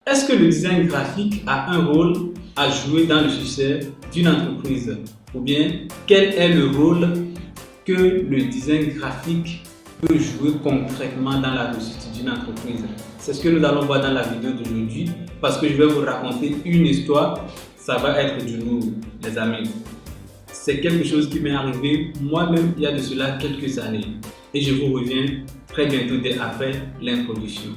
Est-ce que le design graphique a un rôle à jouer dans le succès d'une entreprise? Ou bien, quel est le rôle que le design graphique peut jouer concrètement dans la réussite d'une entreprise? C'est ce que nous allons voir dans la vidéo d'aujourd'hui, parce que je vais vous raconter une histoire. Ça va être du lourd, les amis. C'est quelque chose qui m'est arrivé moi-même il y a de cela quelques années. Et je vous reviens très bientôt dès après l'introduction.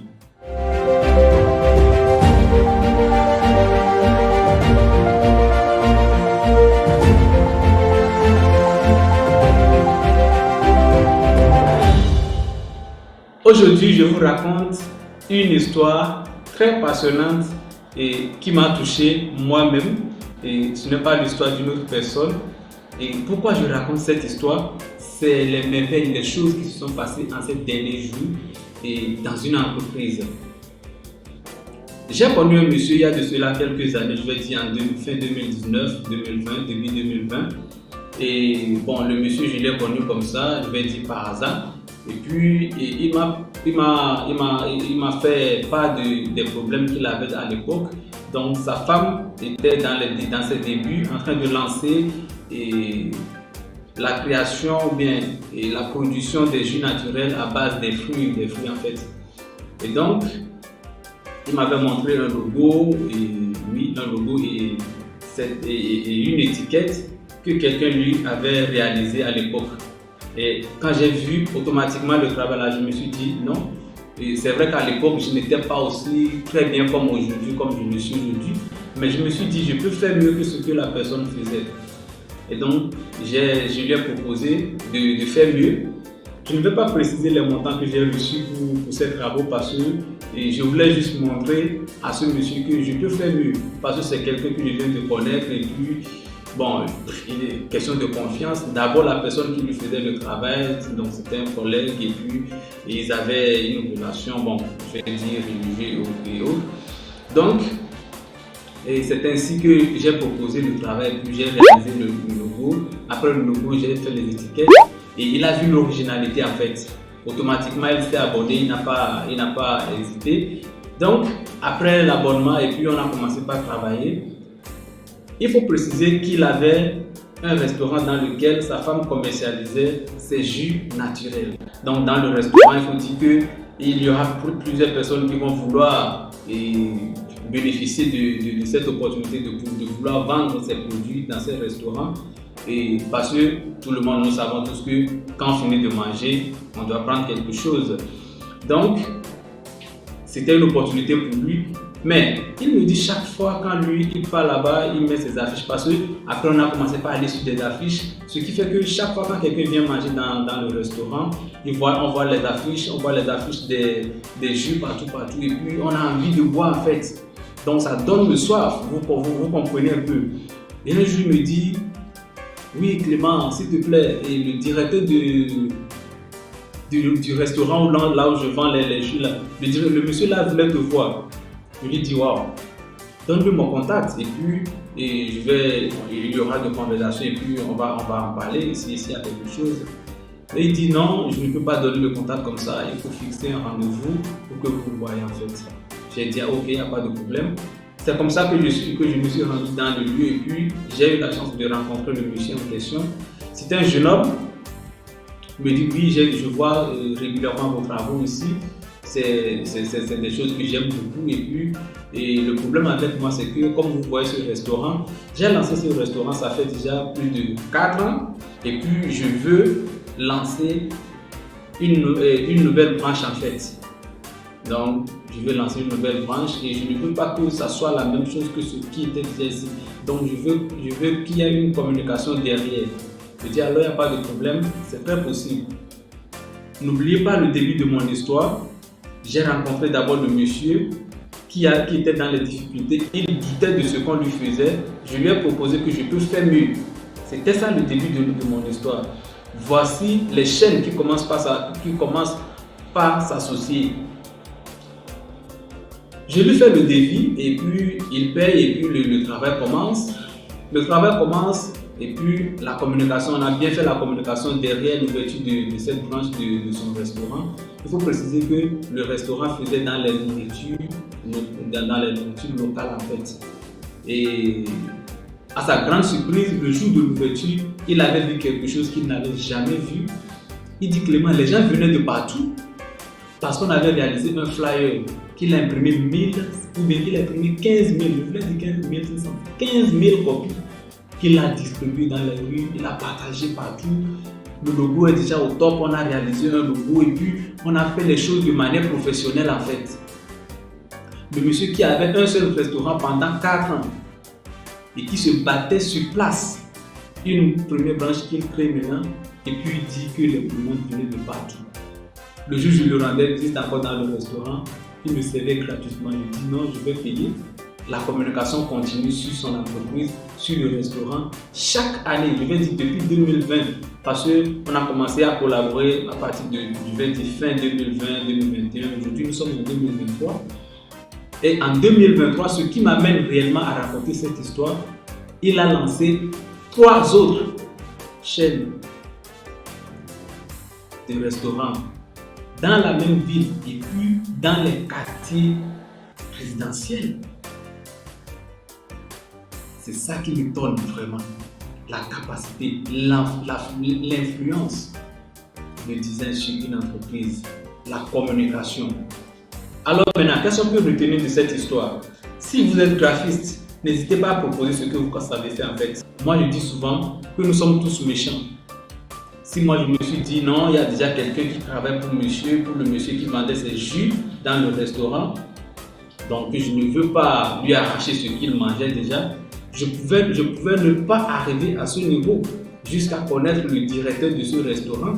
Aujourd'hui, je vous raconte une histoire très passionnante et qui m'a touché moi-même. Et ce n'est pas l'histoire d'une autre personne. Et pourquoi je raconte cette histoire? C'est les merveilles, les choses qui se sont passées en ces derniers jours et dans une entreprise. J'ai connu un monsieur il y a de cela quelques années, je vais dire en fin 2019, 2020, début 2020. Et bon, le monsieur, je l'ai connu comme ça, je vais dire par hasard. Et puis, il m'a fait part des problèmes qu'il avait à l'époque. Donc, sa femme était dans ses débuts en train de lancer la création ou bien la production des jus naturels à base des fruits en fait. Et donc, il m'avait montré un logo, et une étiquette que quelqu'un lui avait réalisé à l'époque. Et quand j'ai vu automatiquement le travail là, je me suis dit non. Et c'est vrai qu'à l'époque, je n'étais pas aussi très bien comme aujourd'hui, comme je le suis aujourd'hui. Mais je me suis dit, je peux faire mieux que ce que la personne faisait. Et donc, je lui ai proposé de faire mieux. Je ne vais pas préciser les montants que j'ai reçus pour ces travaux parce que je voulais juste montrer à ce monsieur que je peux faire mieux. Parce que c'est quelqu'un que je viens de connaître et puis, bon, il est question de confiance. D'abord, la personne qui lui faisait le travail, donc c'était un collègue et puis ils avaient une relation, bon, je vais dire religieuse et autres. Donc, c'est ainsi que j'ai proposé le travail, puis j'ai réalisé le logo. Après le logo, j'ai fait les étiquettes et il a vu l'originalité en fait. Automatiquement, il s'est abonné, il n'a pas hésité. Donc, après l'abonnement et puis on a commencé par travailler. Il faut préciser qu'il avait un restaurant dans lequel sa femme commercialisait ses jus naturels. Donc dans le restaurant, il faut dire qu'il y aura plusieurs personnes qui vont vouloir bénéficier de cette opportunité de vouloir vendre ses produits dans ces restaurants. Et parce que tout le monde, nous savons tous que quand on finit de manger, on doit prendre quelque chose. Donc, c'était une opportunité pour lui. Mais il me dit chaque fois quand lui il part là-bas, il met ses affiches parce que après on a commencé par aller sur des affiches, ce qui fait que chaque fois quand quelqu'un vient manger dans le restaurant, on voit les affiches des jus partout et puis on a envie de boire en fait. Donc ça donne le soif, vous comprenez un peu. Et un jour il me dit, oui Clément, s'il te plaît, et le directeur du restaurant là où je vends les jus là, le monsieur là voulait te voir. Je lui dis waouh, donne-lui mon contact et puis il y aura des conversations et puis on va en parler s'il y a quelque chose. Et il dit non, je ne peux pas donner le contact comme ça, il faut fixer un rendez-vous pour que vous le voyez en fait. J'ai dit ok, il n'y a pas de problème. C'est comme ça que je me suis rendu dans le lieu et puis j'ai eu la chance de rencontrer le monsieur en question. C'était un jeune homme. Il me dit oui, je vois régulièrement vos travaux ici. C'est des choses que j'aime beaucoup et le problème avec moi c'est que comme vous voyez ce restaurant, j'ai lancé ce restaurant ça fait déjà plus de 4 ans et puis je veux lancer une nouvelle branche en fait. Donc je veux lancer une nouvelle branche et je ne veux pas que ça soit la même chose que ce qui était déjà ici. Donc je veux qu'il y ait une communication derrière. Je dis alors il n'y a pas de problème, c'est très possible. N'oubliez pas le début de mon histoire. J'ai rencontré d'abord le monsieur qui était dans les difficultés. Il doutait de ce qu'on lui faisait. Je lui ai proposé que je peux faire mieux. C'était ça le début de mon histoire. Voici les chaînes qui commencent par s'associer. Je lui fais le devis et puis il paye et puis le travail commence. Le travail commence Et puis la communication, on a bien fait la communication derrière l'ouverture de cette branche de son restaurant. Il faut préciser que le restaurant faisait dans les nourritures locales en fait. Et à sa grande surprise, le jour de l'ouverture, il avait vu quelque chose qu'il n'avait jamais vu. Il dit clairement, les gens venaient de partout parce qu'on avait réalisé un flyer qu'il a imprimé 1000 ou bien qu'il a imprimé 15 000, je voulais dire 15 000 copies qu'il a distribué dans les rues, il a partagé partout. Le logo est déjà au top, on a réalisé un logo et puis on a fait les choses de manière professionnelle en fait. Le monsieur qui avait un seul restaurant pendant 4 ans et qui se battait sur place, une première branche qu'il crée maintenant et puis il dit que les monde venaient de partout. Le jour où je le rendais visite encore dans le restaurant, il me servait gratuitement. Je dis non, je vais payer. La communication continue sur son entreprise, sur le restaurant. Chaque année, je vais dire depuis 2020, parce qu'on a commencé à collaborer à partir du fin 2020, 2021. Aujourd'hui, nous sommes en 2023. Et en 2023, ce qui m'amène réellement à raconter cette histoire, il a lancé 3 autres chaînes de restaurants dans la même ville et puis dans les quartiers résidentiels. C'est ça qui me donne vraiment la capacité, l'influence du design sur une entreprise, la communication. Alors maintenant, qu'est-ce qu'on peut retenir de cette histoire? Si vous êtes graphiste, n'hésitez pas à proposer ce que vous savez faire en fait. Moi je dis souvent que nous sommes tous méchants. Si moi je me suis dit non, il y a déjà quelqu'un qui travaille pour le monsieur qui vendait ses jus dans le restaurant, donc je ne veux pas lui arracher ce qu'il mangeait déjà. Je pouvais ne pas arriver à ce niveau jusqu'à connaître le directeur de ce restaurant.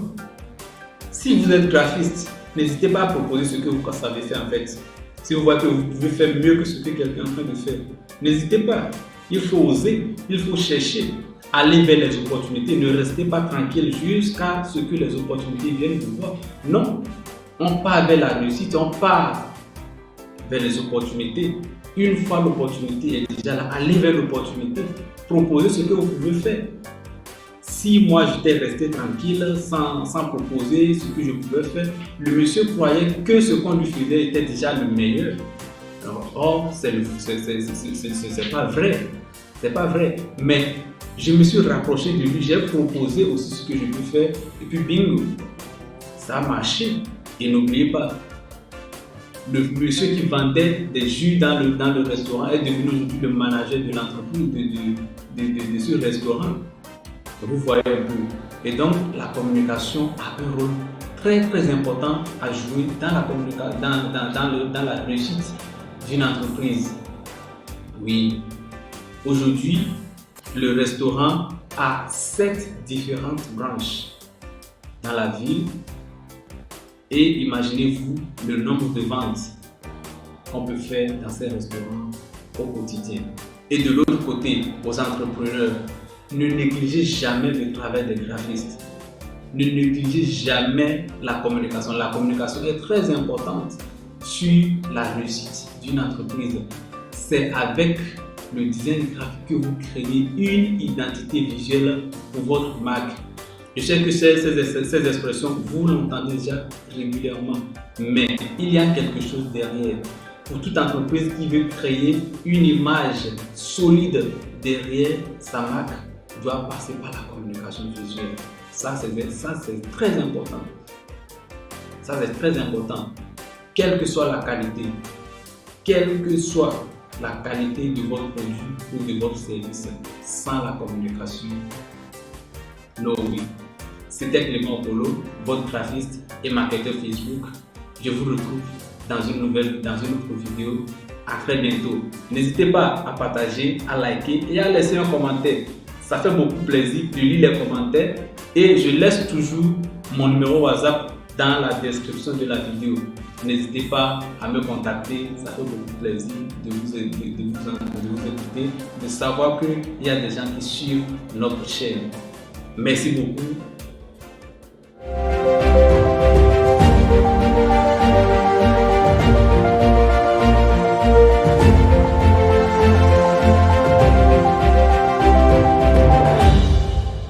Si vous êtes graphiste, n'hésitez pas à proposer ce que vous savez faire en fait. Si vous voyez que vous pouvez faire mieux que ce que quelqu'un est en train de faire, n'hésitez pas. Il faut oser, il faut chercher, aller vers les opportunités. Ne restez pas tranquille jusqu'à ce que les opportunités viennent vous voir. Non, on part vers la réussite, on part vers les opportunités. Une fois l'opportunité est déjà là, allez vers l'opportunité, proposez ce que vous pouvez faire. Si moi j'étais resté tranquille sans proposer ce que je pouvais faire, le monsieur croyait que ce qu'on lui faisait était déjà le meilleur. Or, c'est pas vrai. C'est pas vrai. Mais je me suis rapproché de lui, j'ai proposé aussi ce que je peux faire et puis bingo, ça a marché. Et n'oubliez pas, le monsieur qui vendait des jus dans le restaurant est devenu aujourd'hui le manager de l'entreprise de ce restaurant. Vous voyez un peu. Et donc, la communication a un rôle très très important à jouer dans la réussite d'une entreprise. Oui, aujourd'hui, le restaurant a 7 différentes branches dans la ville. Et imaginez-vous le nombre de ventes qu'on peut faire dans ces restaurants au quotidien. Et de l'autre côté, aux entrepreneurs, ne négligez jamais le travail des graphistes. Ne négligez jamais la communication. La communication est très importante sur la réussite d'une entreprise. C'est avec le design graphique que vous créez une identité visuelle pour votre marque. Je sais que ces expressions, vous l'entendez déjà régulièrement, mais il y a quelque chose derrière. Pour toute entreprise qui veut créer une image solide derrière sa marque, doit passer par la communication visuelle. Ça, c'est très important. Ça, c'est très important. Quelle que soit la qualité, quelle que soit la qualité de votre produit ou de votre service, sans la communication, no way. C'était Clément Polo, votre graphiste et marketeur Facebook. Je vous retrouve dans une autre vidéo. À très bientôt. N'hésitez pas à partager, à liker et à laisser un commentaire. Ça fait beaucoup plaisir de lire les commentaires et je laisse toujours mon numéro WhatsApp dans la description de la vidéo. N'hésitez pas à me contacter, ça fait beaucoup plaisir de vous écouter, de savoir qu'il y a des gens qui suivent notre chaîne. Merci beaucoup.